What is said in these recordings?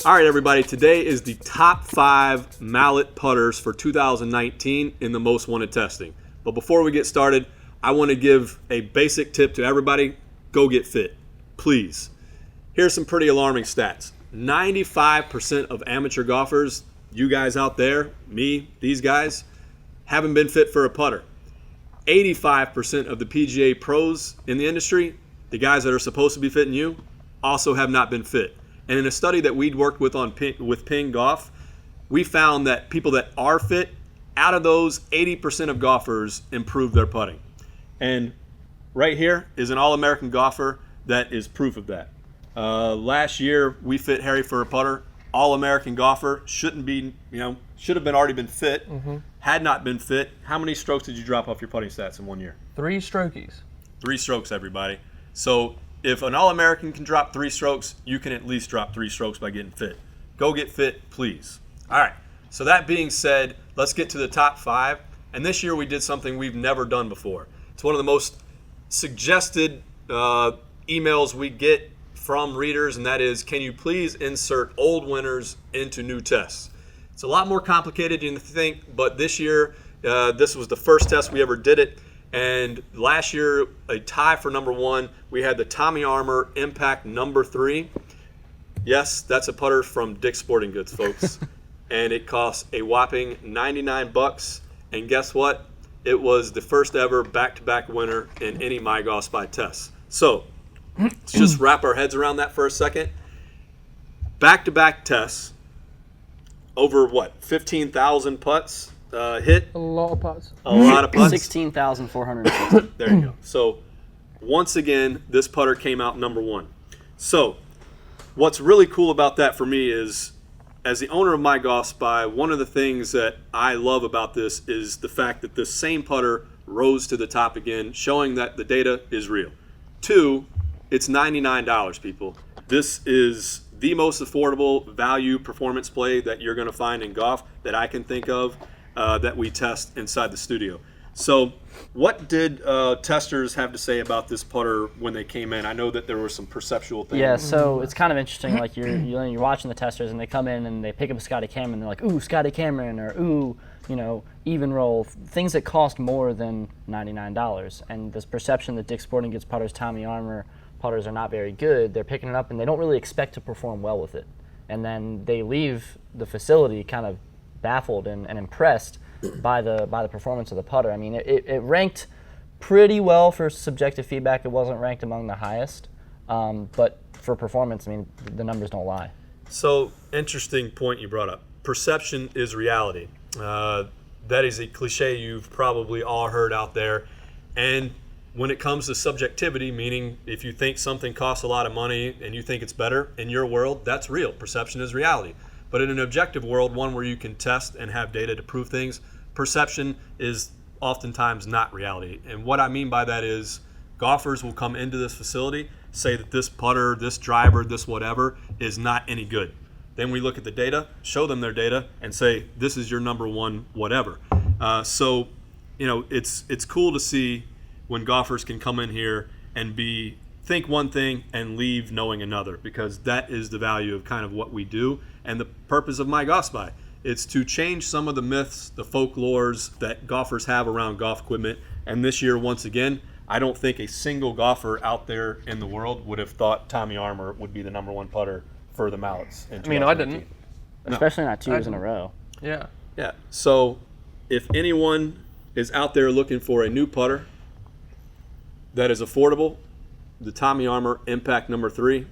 All right, everybody, today is the top 5 Mallet Putters for 2019 in the most wanted testing. But before we get started, I want to give a basic tip to everybody. Go get fit, please. Here's some pretty alarming stats. 95% of amateur golfers, you guys out there, me, these guys, haven't been fit for a putter. 85% of the PGA pros in the industry, the guys that are supposed to be fitting you, also have not been fit. And in a study that we'd worked with with Ping Golf, we found that people that are fit, out of those, 80% of golfers improve their putting. And right here is an All-American golfer that is proof of that. Last year, we fit Harry for a putter. All-American golfer, should have been already been fit, had not been fit. How many strokes did you drop off your putting stats in 1 year? 3 strokies. 3 strokes, everybody. So if an All-American can drop 3 strokes, you can at least drop 3 strokes by getting fit. Go get fit, please. All right, so that being said, let's get to the top 5. And this year we did something we've never done before. It's one of the most suggested emails we get from readers, and that is, can you please insert old winners into new tests? It's a lot more complicated than you think, but this year, this was the first test we ever did it. And last year, a tie for number 1, we had the Tommy Armour Impact number 3. Yes, that's a putter from Dick's Sporting Goods, folks. And it costs a whopping $99. And guess what? It was the first ever back-to-back winner in any My Golf Spy test. So let's just wrap our heads around that for a second. Back-to-back tests, over 15,000 putts hit? A lot of putts. A lot of putts. 16,450. There you go. So once again, this putter came out number 1. So what's really cool about that for me is, as the owner of My Golf Spy, one of the things that I love about this is the fact that this same putter rose to the top again, showing that the data is real. 2, it's $99, people. This is the most affordable value performance play that you're going to find in golf that I can think of that we test inside the studio. So what did testers have to say about this putter when they came in? I know that there were some perceptual things. Yeah, so it's kind of interesting. Like you're watching the testers, and they come in and they pick up a Scotty Cameron. And they're like, "Ooh, Scotty Cameron," or "Ooh, Evnroll," things that cost more than $99. And this perception that Dick's Sporting Goods putters, Tommy Armour putters are not very good. They're picking it up, and they don't really expect to perform well with it. And then they leave the facility kind of baffled and impressed by the performance of the putter. I mean, it ranked pretty well for subjective feedback. It wasn't ranked among the highest, but for performance, I mean, the numbers don't lie. So, interesting point you brought up. Perception is reality. That is a cliche you've probably all heard out there. And when it comes to subjectivity, meaning if you think something costs a lot of money and you think it's better in your world, that's real. Perception is reality. But in an objective world, one where you can test and have data to prove things, perception is oftentimes not reality. And what I mean by that is golfers will come into this facility, say that this putter, this driver, this whatever is not any good. Then we look at the data, show them their data, and say, this is your number 1 whatever. So it's cool to see when golfers can come in here and think one thing and leave knowing another, because that is the value of kind of what we do and the purpose of My Golf Spy. It's to change some of the myths, the folklores that golfers have around golf equipment. And this year, once again, I don't think a single golfer out there in the world would have thought Tommy Armour would be the number 1 putter for the Mallets in 2019. I didn't. Especially not 2 years in a row. Yeah. Yeah. So if anyone is out there looking for a new putter that is affordable, the Tommy Armour Impact number 3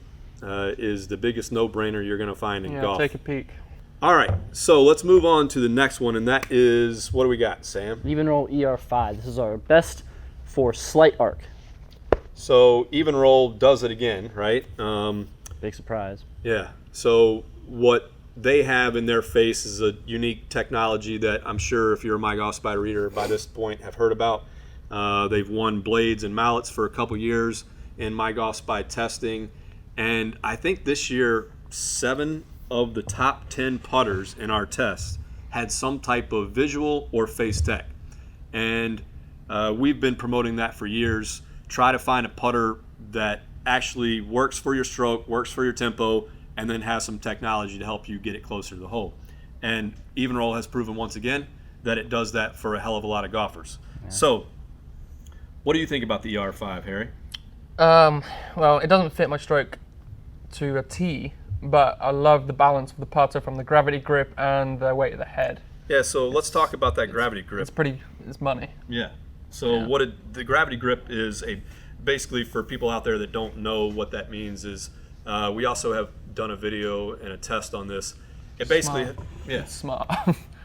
is the biggest no-brainer you're going to find in golf. Take a peek. All right, so let's move on to the next one, and that is, what do we got, Sam? Evnroll ER5. This is our best for slight arc. So Evnroll does it again, right? Big surprise. Yeah. So what they have in their face is a unique technology that I'm sure if you're a My Golf Spy reader by this point have heard about. They've won blades and mallets for a couple years in My Golf Spy testing, and I think this year 7 of the top 10 putters in our test had some type of visual or face tech. And we've been promoting that for years. Try to find a putter that actually works for your stroke, works for your tempo, and then has some technology to help you get it closer to the hole. And Evnroll has proven once again that it does that for a hell of a lot of golfers. Yeah. So, what do you think about the ER5, Harry? Well, it doesn't fit my stroke to a T, but I love the balance of the putter from the gravity grip and the weight of the head. Yeah, so let's talk about that gravity grip. It's money. Yeah. So the gravity grip is basically for people out there that don't know what that means is we also have done a video and a test on this. It basically, Smart.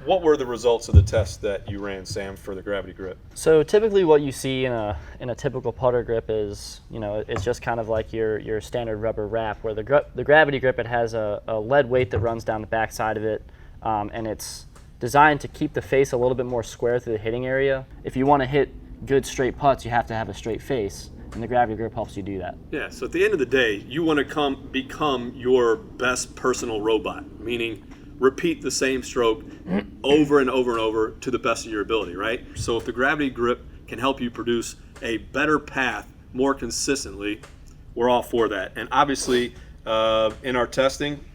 What were the results of the test that you ran, Sam, for the gravity grip? So typically what you see in a typical putter grip is, it's just kind of like your standard rubber wrap, where the gravity grip, it has a lead weight that runs down the back side of it, and it's designed to keep the face a little bit more square through the hitting area. If you want to hit good straight putts, you have to have a straight face, and the gravity grip helps you do that. Yeah, so at the end of the day, you want to become your best personal robot, meaning repeat the same stroke over and over and over to the best of your ability, right? So if the gravity grip can help you produce a better path more consistently, we're all for that. And obviously, in our testing,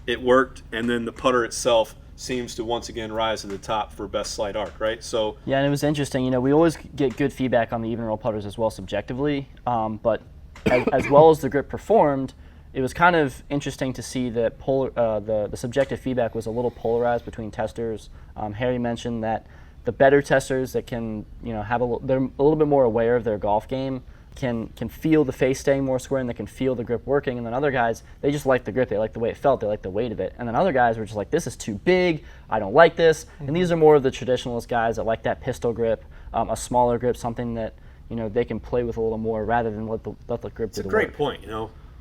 it worked, and then the putter itself seems to once again rise to the top for best slight arc, right? So yeah, and it was interesting. We always get good feedback on the Evnroll putters as well subjectively, but as well as the grip performed, it was kind of interesting to see that the subjective feedback was a little polarized between testers. Harry mentioned that the better testers that can, they're a little bit more aware of their golf game, can feel the face staying more square, and they can feel the grip working. And then other guys, they just like the grip, they like the way it felt, they like the weight of it. And then other guys were just like, this is too big, I don't like this. And these are more of the traditionalist guys that like that pistol grip, a smaller grip, something that they can play with a little more rather than let the grip do the work. It's a great point,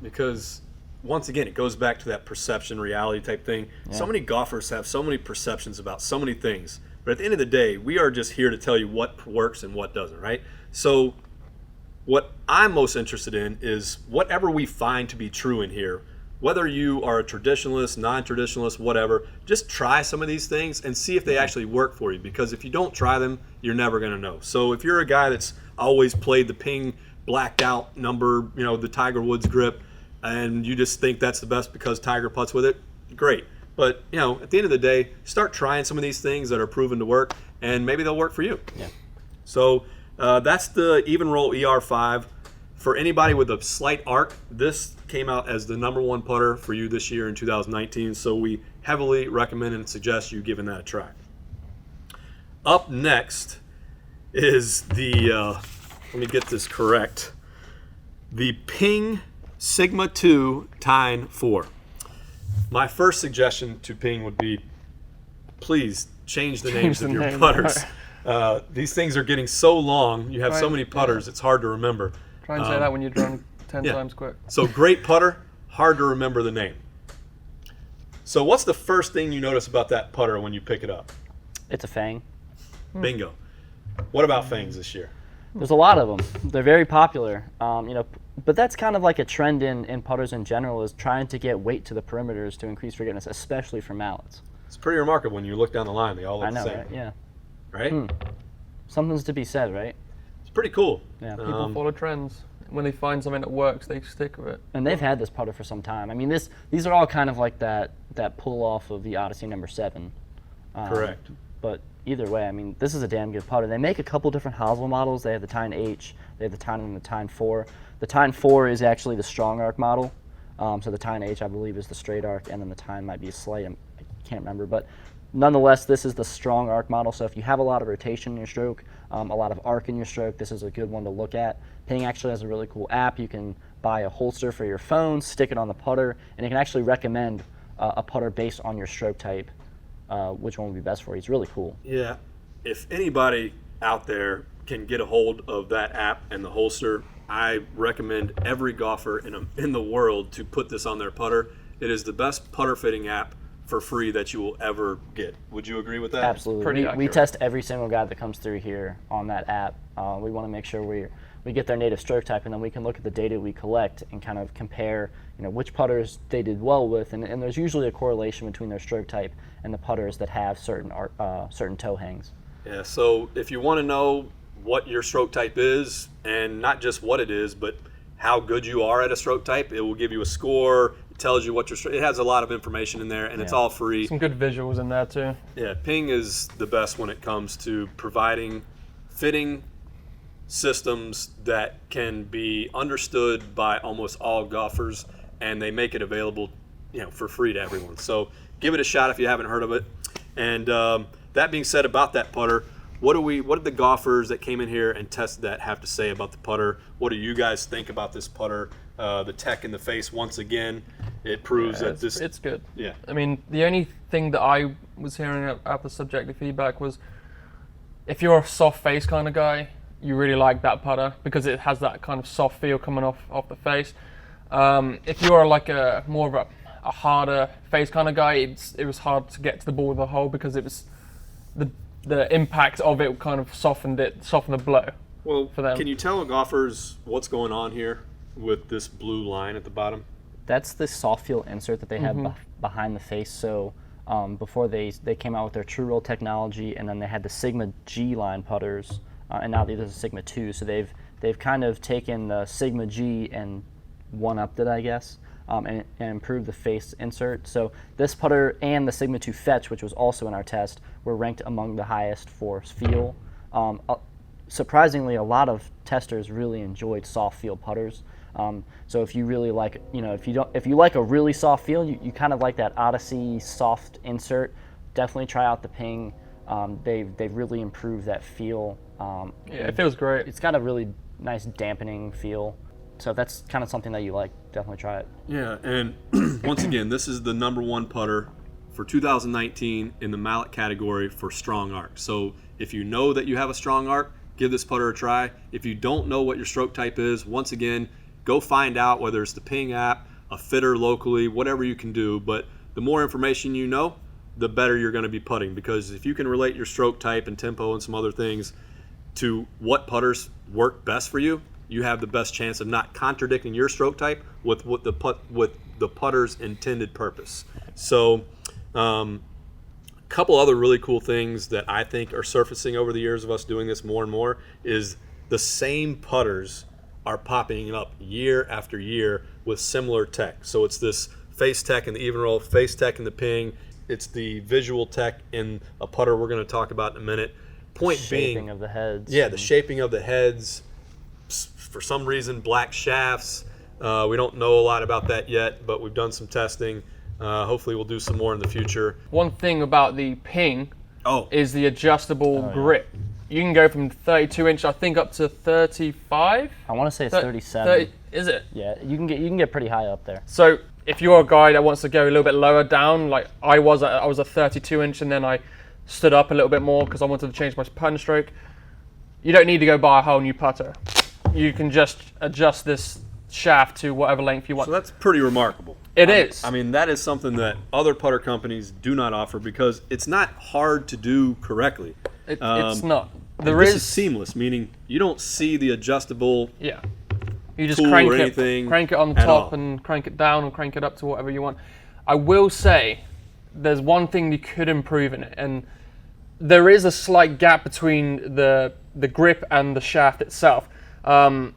because once again, it goes back to that perception reality type thing. Yeah. So many golfers have so many perceptions about so many things, but at the end of the day, we are just here to tell you what works and what doesn't, right? So what I'm most interested in is whatever we find to be true in here, whether you are a traditionalist, non-traditionalist, whatever, just try some of these things and see if they actually work for you, because if you don't try them, you're never going to know. So if you're a guy that's always played the ping blacked out number, the Tiger Woods grip, and you just think that's the best because Tiger putts with it, great. But, at the end of the day, start trying some of these things that are proven to work, and maybe they'll work for you. Yeah. So that's the Evnroll ER5. For anybody with a slight arc, this came out as the #1 putter for you this year in 2019, so we heavily recommend and suggest you giving that a try. Up next is the, let me get this correct, the Ping Sigma 2 Tyne 4. My first suggestion to Ping would be, please change the names of your putters. These things are getting so long. You have so many putters, it's hard to remember. Try and say that when you're drawing 10 times quick. So great putter, hard to remember the name. So what's the first thing you notice about that putter when you pick it up? It's a fang. Bingo. What about fangs this year? There's a lot of them. They're very popular. But that's kind of like a trend in putters in general, is trying to get weight to the perimeters to increase forgiveness, especially for mallets. It's pretty remarkable when you look down the line. They all look the same. Right? Yeah. Right? Something's to be said, right? It's pretty cool. Yeah. People follow trends. When they find something that works, they stick with it. And they've had this putter for some time. I mean, these are all kind of like that pull off of the Odyssey #7. Correct. But either way, I mean, this is a damn good putter. They make a couple different hosel models. They have the Tyne H, they have the Tyne and the Tyne 4. The Tyne 4 is actually the strong arc model. So the Tyne H, I believe, is the straight arc, and then the Tyne might be a slight, I can't remember. But nonetheless, this is the strong arc model. So if you have a lot of rotation in your stroke, a lot of arc in your stroke, this is a good one to look at. Ping actually has a really cool app. You can buy a holster for your phone, stick it on the putter, and it can actually recommend a putter based on your stroke type, which one would be best for you. It's really cool. Yeah. If anybody out there can get a hold of that app and the holster, I recommend every golfer in the world to put this on their putter. It is the best putter fitting app for free that you will ever get. Would you agree with that? Absolutely. We test every single guy that comes through here on that app. We want to make sure we get their native stroke type, and then we can look at the data we collect and kind of compare, which putters they did well with, and there's usually a correlation between their stroke type and the putters that have certain toe hangs. Yeah. So if you want to know what your stroke type is, and not just what it is, but how good you are at a stroke type, it will give you a score. tells you what it has a lot of information in there, and it's all free. Some good visuals in there too. Yeah, Ping is the best when it comes to providing fitting systems that can be understood by almost all golfers, and they make it available, for free to everyone. So give it a shot if you haven't heard of it. And that being said about that putter, what did the golfers that came in here and tested that have to say about the putter? What do you guys think about this putter? The tech in the face, once again, it proves that it's good. Yeah. I mean, the only thing that I was hearing out the subjective feedback was, if you're a soft face kind of guy, you really like that putter because it has that kind of soft feel coming off the face. If you're like more of a harder face kind of guy, it was hard to get to the ball with a hole because it was the impact of it kind of softened the blow. Well, for them. Can you tell golfers what's going on here with this blue line at the bottom? That's the soft feel insert that they have behind the face. So before they came out with their True Roll technology, and then they had the Sigma G line putters, and now there's a Sigma 2. So they've kind of taken the Sigma G and one-upped it, I guess, and improved the face insert. So this putter and the Sigma 2 Fetch, which was also in our test, were ranked among the highest for feel. Surprisingly, a lot of testers really enjoyed soft feel putters. So if you really like, if you like a really soft feel, you kind of like that Odyssey soft insert, definitely try out the Ping. They've really improved that feel. It feels great. It's got a really nice dampening feel. So if that's kind of something that you like, definitely try it. Yeah, and once again, this is the #1 putter for 2019 in the mallet category for strong arc. So if you know that you have a strong arc, give this putter a try. If you don't know what your stroke type is, once again, go find out, whether it's the Ping app, a fitter locally, whatever you can do. But the more information you know, the better you're going to be putting, because if you can relate your stroke type and tempo and some other things to what putters work best for you, you have the best chance of not contradicting your stroke type with the putter's intended purpose. So couple other really cool things that I think are surfacing over the years of us doing this more and more is the same putters are popping up year after year with similar tech. So it's this face tech in the Evnroll, face tech in the Ping. It's the visual tech in a putter we're going to talk about in a minute. Point being, shaping of the heads. Yeah, the shaping of the heads. For some reason, black shafts. We don't know a lot about that yet, but we've done some testing. Hopefully we'll do some more in the future. One thing about the Ping is the adjustable grip. You can go from 32 inch, I think, up to 35. I want to say it's 37. Is it? Yeah, you can get pretty high up there. So if you're a guy that wants to go a little bit lower down, like I was a 32 inch, and then I stood up a little bit more because I wanted to change my putting stroke. You don't need to go buy a whole new putter. You can just adjust this shaft to whatever length you want. So that's pretty remarkable. It is. I mean, that is something that other putter companies do not offer, because it's not hard to do correctly. It's not. This is seamless, meaning you don't see the adjustable. Yeah. You just tool crank or it anything on the at top all. and crank it down, or crank it up to whatever you want. I will say there's one thing you could improve in it, and there is a slight gap between the grip and the shaft itself, and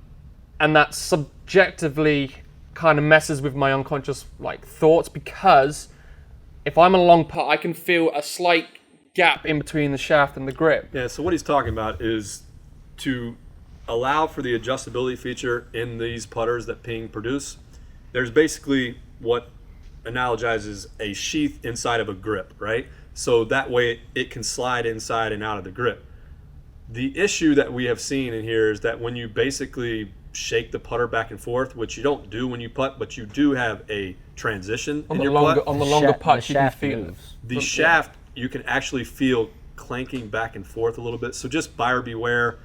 that subjectively kind of messes with my unconscious thoughts, because if I'm a long putt, I can feel a slight gap in between the shaft and the grip. Yeah, so what he's talking about is to allow for the adjustability feature in these putters that Ping produce. There's basically what analogizes a sheath inside of a grip, right? So that way it can slide inside and out of the grip. The issue that we have seen in here is that when you basically shake the putter back and forth, which you don't do when you putt, but you do have a transition in your putt. On the longer putts, you can shaft feel moves. The shaft, you can actually feel clanking back and forth a little bit. So just buyer beware.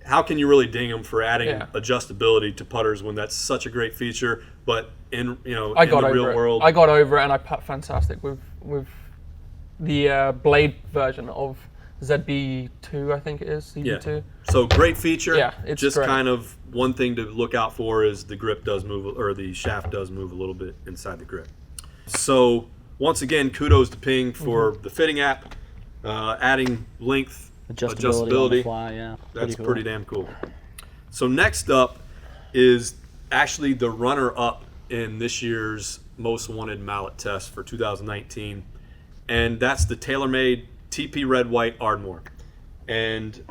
How can you really ding them for adding adjustability to putters when that's such a great feature? But in the real world, I got over it, and I putt fantastic with the blade version of ZB2, I think it is, ZB2. So great feature. Yeah, it's just great. kind of one thing to look out for is the grip does move, or the shaft does move a little bit inside the grip. So once again, kudos to Ping for the fitting app, adding length, adjustability. On the fly, yeah. That's cool. pretty damn cool. So next up is actually the runner-up in this year's most wanted mallet test for 2019, and that's the TaylorMade TP Red White Ardmore. And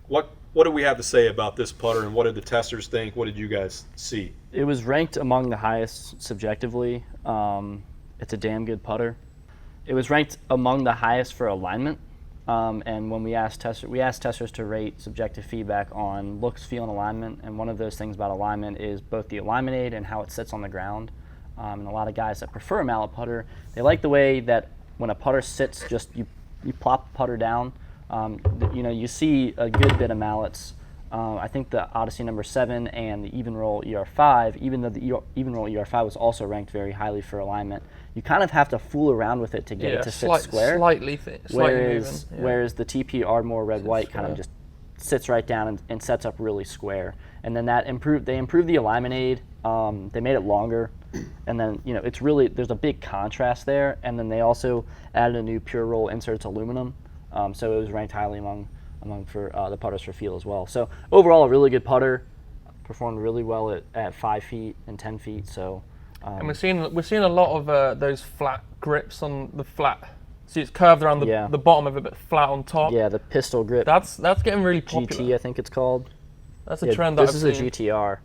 what do we have to say about this putter, and what did the testers think? What did you guys see? It was ranked among the highest subjectively. It's a damn good putter. It was ranked among the highest for alignment. And when we asked testers to rate subjective feedback on looks, feel, and alignment. And one of those things about alignment is both the alignment aid and how it sits on the ground. And a lot of guys that prefer a mallet putter, they like the way that when a putter sits, just you plop the putter down. You see a good bit of mallets. I think the Odyssey number 7 and the Evnroll ER5, even though the Evnroll ER5 was also ranked very highly for alignment, you kind of have to fool around with it to get it to sit square. Slightly whereas moving, whereas the TP Ardmore Red White kind of just sits right down and sets up really square. And then they improved the alignment aid. They made it longer, and then it's really, there's a big contrast there. And then they also added a new Pure Roll inserts aluminum, so it was ranked highly among for the putters for feel as well. So overall, a really good putter, performed really well at 5 feet and 10 feet. So. And we're seeing a lot of those flat grips on the flat. See, it's curved around the bottom of it, but flat on top. Yeah, the pistol grip. That's getting really popular. GT, I think it's called. That's a trend that I've seen. This is a GTR.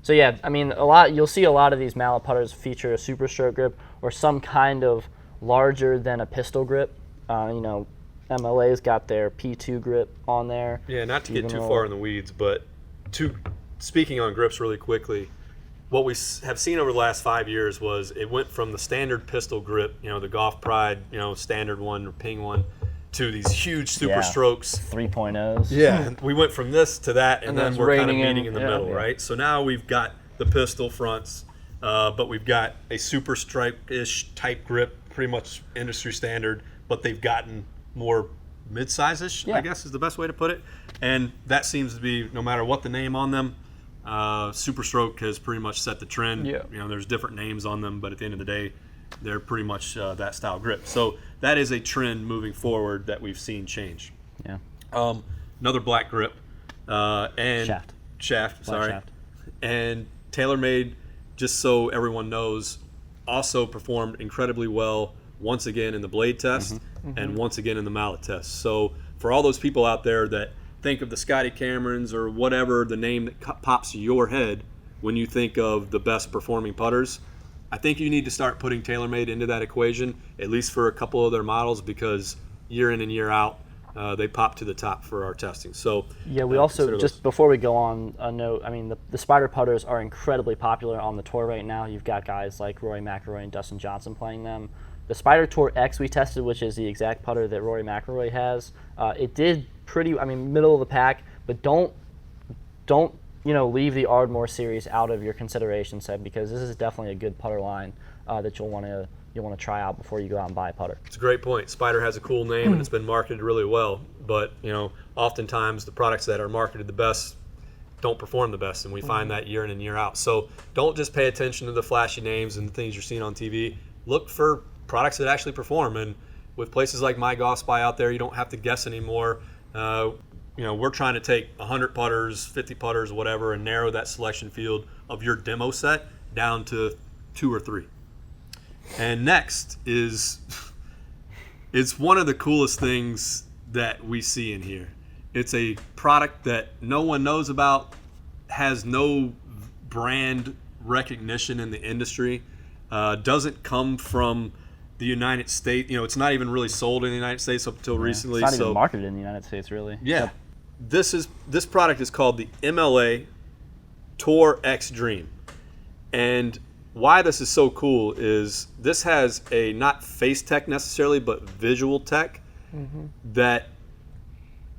So yeah, I mean, you'll see a lot of these mallet putters feature a super stroke grip or some kind of larger than a pistol grip. MLA's got their P2 grip on there. Yeah, not to get too far in the weeds, but speaking on grips really quickly, what we have seen over the last 5 years was it went from the standard pistol grip, the Golf Pride, standard one or Ping one, to these huge super strokes. 3.0s. Yeah, and we went from this to that, and then we're kind of meeting in the middle, yeah. right? So now we've got the pistol fronts, but we've got a super stripe-ish type grip, pretty much industry standard, but they've gotten more mid-size-ish, I guess is the best way to put it. And that seems to be, no matter what the name on them, Super Stroke has pretty much set the trend. Yeah. There's different names on them, but at the end of the day, they're pretty much that style grip. So that is a trend moving forward that we've seen change. Yeah. Another black grip and shaft. Black shaft. And TaylorMade, just so everyone knows, also performed incredibly well once again in the blade test and once again in the mallet test. So for all those people out there that think of the Scotty Camerons or whatever the name that pops to your head when you think of the best performing putters, I think you need to start putting TaylorMade into that equation, at least for a couple of their models, because year in and year out, they pop to the top for our testing. So yeah, we also, just before we go on a note, I mean, the Spider putters are incredibly popular on the tour right now. You've got guys like Rory McIlroy and Dustin Johnson playing them. The Spider Tour X we tested, which is the exact putter that Rory McIlroy has, it did middle of the pack, but don't leave the Ardmore series out of your consideration set, because this is definitely a good putter line that you'll want to try out before you go out and buy a putter. It's a great point. Spider has a cool name and it's been marketed really well, but oftentimes the products that are marketed the best don't perform the best, and we find that year in and year out. So don't just pay attention to the flashy names and the things you're seeing on TV. Look for products that actually perform, and with places like My Golf Spy out there, you don't have to guess anymore. We're trying to take 100 putters, 50 putters, whatever, and narrow that selection field of your demo set down to 2 or 3. And next is, it's one of the coolest things that we see in here. It's a product that no one knows about, has no brand recognition in the industry, doesn't come from the United States. It's not even really sold in the United States up until recently. It's not even marketed in the United States, really. Yeah. This product is called the MLA Tour X Dream. And why this is so cool is this has a not face tech necessarily, but visual tech that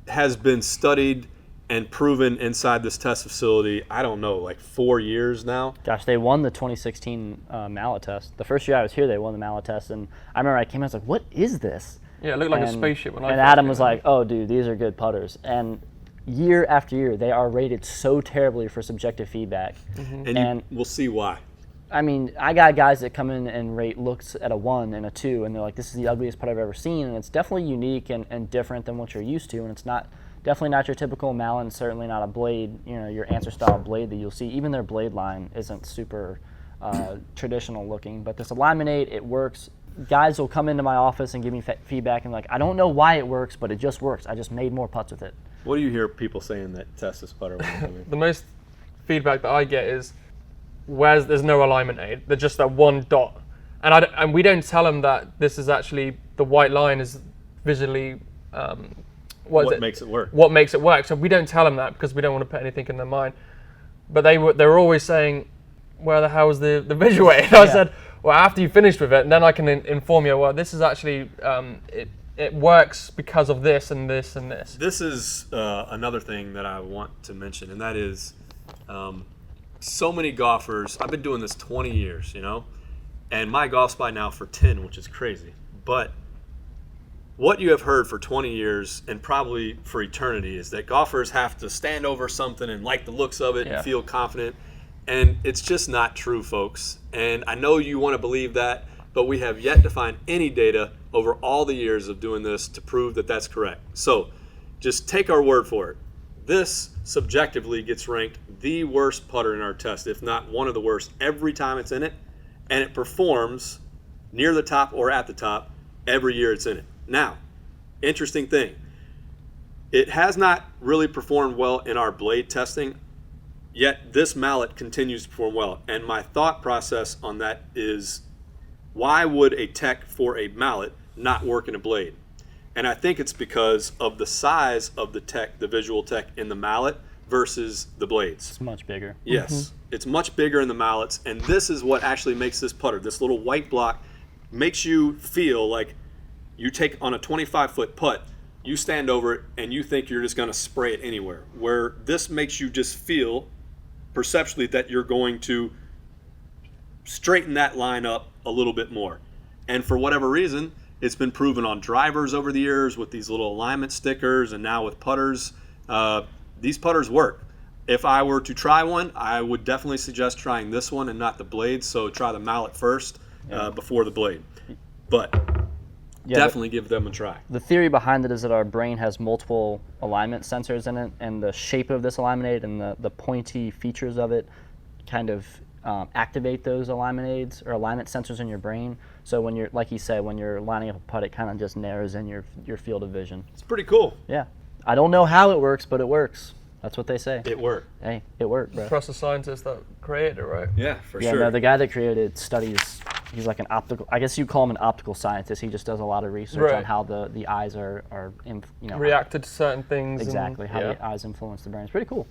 has been studied and proven inside this test facility, I don't know, like 4 years now. Gosh, they won the 2016 mallet test. The first year I was here, they won the mallet test, and I remember I came out, I was like, what is this? Yeah, it looked like a spaceship. And Adam was like, oh, dude, these are good putters. And year after year, they are rated so terribly for subjective feedback. And we'll see why. I mean, I got guys that come in and rate looks at a 1 and a 2, and they're like, this is the ugliest putt I've ever seen, and it's definitely unique and different than what you're used to, and it's not definitely not your typical Mallet, and certainly not a blade, your answer style blade that you'll see. Even their blade line isn't super traditional looking, but this alignment aid, it works. Guys will come into my office and give me feedback and I don't know why it works, but it just works. I just made more putts with it. What do you hear people saying that test this putter when they come in? The most feedback that I get is there's no alignment aid. They're just that one dot, and we don't tell them that this is actually the white line is visually what makes it work. What makes it work. So we don't tell them that because we don't want to put anything in their mind. But they're always saying, where the hell is the visual aid? I said, well, after you finished with it, and then I can inform you, well, this is actually, it works because of this and this and this. This is another thing that I want to mention, and that is so many golfers, I've been doing this 20 years, and my golf's by now for 10, which is crazy. But what you have heard for 20 years and probably for eternity is that golfers have to stand over something and like the looks of it and feel confident. And it's just not true, folks. And I know you want to believe that, but we have yet to find any data over all the years of doing this to prove that that's correct. So just take our word for it. This subjectively gets ranked the worst putter in our test, if not one of the worst, every time it's in it. And it performs near the top or at the top every year it's in it. Now, interesting thing. It has not really performed well in our blade testing. Yet this mallet continues to perform well. And my thought process on that is, why would a tech for a mallet not work in a blade? And I think it's because of the size of the tech, the visual tech in the mallet versus the blades. It's much bigger. Yes, it's much bigger in the mallets. And this is what actually makes this putter, this little white block, makes you feel like you take on a 25-foot putt, you stand over it, and you think you're just going to spray it anywhere. Where this makes you just feel perceptually that you're going to straighten that line up a little bit more. And for whatever reason, it's been proven on drivers over the years with these little alignment stickers, and now with putters. These putters work. If I were to try one, I would definitely suggest trying this one and not the blade. So try the mallet first before the blade. But definitely give them a try. The theory behind it is that our brain has multiple alignment sensors in it, and the shape of this alignment aid and the pointy features of it kind of activate those alignment aids or alignment sensors in your brain. So when you're, like you said, when you're lining up a putt, it kind of just narrows in your field of vision. It's pretty cool. Yeah. I don't know how it works, but it works. That's what they say. It worked. Hey, it worked, bro. Trust the scientists that created it, right? Yeah, for Yeah, sure. no, the guy that created it studies, he's like an optical, I guess you call him an optical scientist. He just does a lot of research on how the eyes are reacted to certain things. Exactly, and, how the eyes influence the brain. It's pretty cool.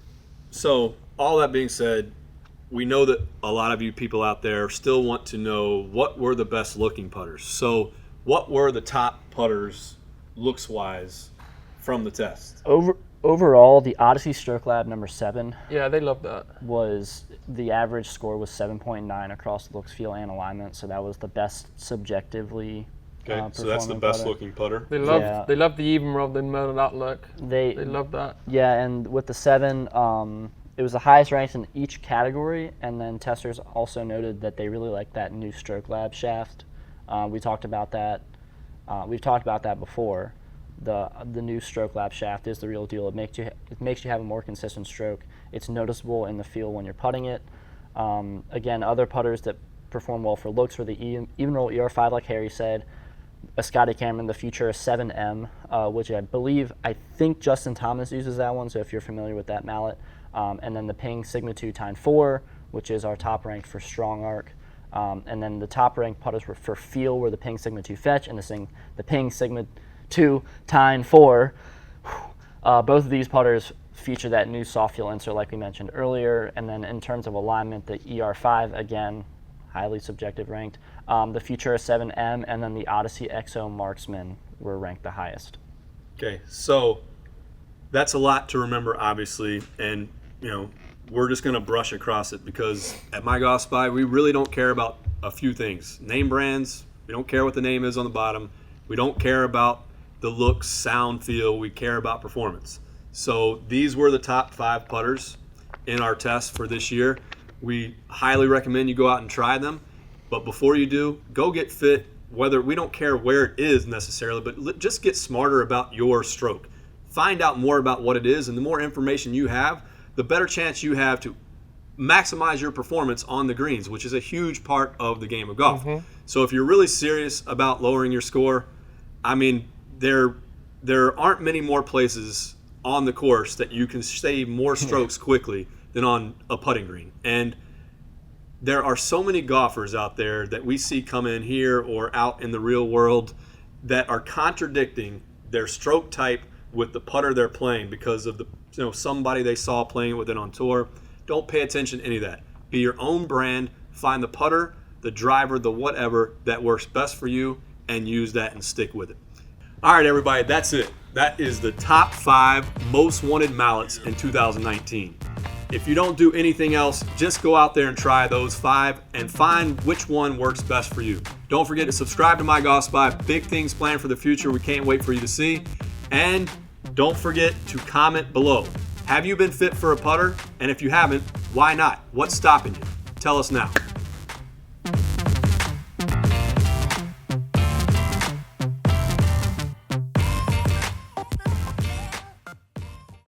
So all that being said, we know that a lot of you people out there still want to know what were the best looking putters. So what were the top putters looks-wise from the test? Overall, the Odyssey Stroke Lab number 7. Yeah, they love that. The average score was 7.9 across looks, feel, and alignment. So that was the best subjectively. Okay, so that's the best looking putter. They love the Evnroll. They love that look. They love that. Yeah, and with the 7, it was the highest ranked in each category. And then testers also noted that they really liked that new Stroke Lab shaft. We talked about that. We've talked about that before. The new Stroke Lab shaft is the real deal. It makes you have a more consistent stroke. It's noticeable in the feel when you're putting it. Again, other putters that perform well for looks were the Evnroll ER5, like Harry said. A Scotty Cameron, the Futura 7M, which I think Justin Thomas uses that one. So if you're familiar with that mallet, and then the Ping Sigma 2 Tyne 4, which is our top ranked for strong arc. And then the top ranked putters for feel were the Ping Sigma 2 Fetch and the Ping Sigma 2 Tyne 4. Both of these putters feature that new soft feel insert like we mentioned earlier. And then in terms of alignment, the ER5, again, highly subjective ranked. The Futura 7M and then the Odyssey XO Marksman were ranked the highest. Okay, so that's a lot to remember, obviously, and we're just going to brush across it because at My Golf Spy, we really don't care about a few things. Name brands, we don't care what the name is on the bottom. We don't care about the looks, sound, feel. We care about performance. So these were the top 5 putters in our test for this year. We highly recommend you go out and try them. But before you do, go get fit. We don't care where it is necessarily, but just get smarter about your stroke. find out more about what it is, and the more information you have, the better chance you have to maximize your performance on the greens, which is a huge part of the game of golf. So if you're really serious about lowering your score, I mean, there aren't many more places on the course that you can save more strokes quickly than on a putting green. And there are so many golfers out there that we see come in here or out in the real world that are contradicting their stroke type with the putter they're playing because of the somebody they saw playing it with it on tour. Don't pay attention to any of that. Be your own brand. Find the putter, the driver, the whatever that works best for you, and use that and stick with it. All right, everybody, that's it. That is the top 5 most wanted mallets in 2019. If you don't do anything else, just go out there and try those 5 and find which one works best for you. Don't forget to subscribe to My Golf Spot. Big things planned for the future we can't wait for you to see. And don't forget to comment below. Have you been fit for a putter? And if you haven't, why not? What's stopping you? Tell us now.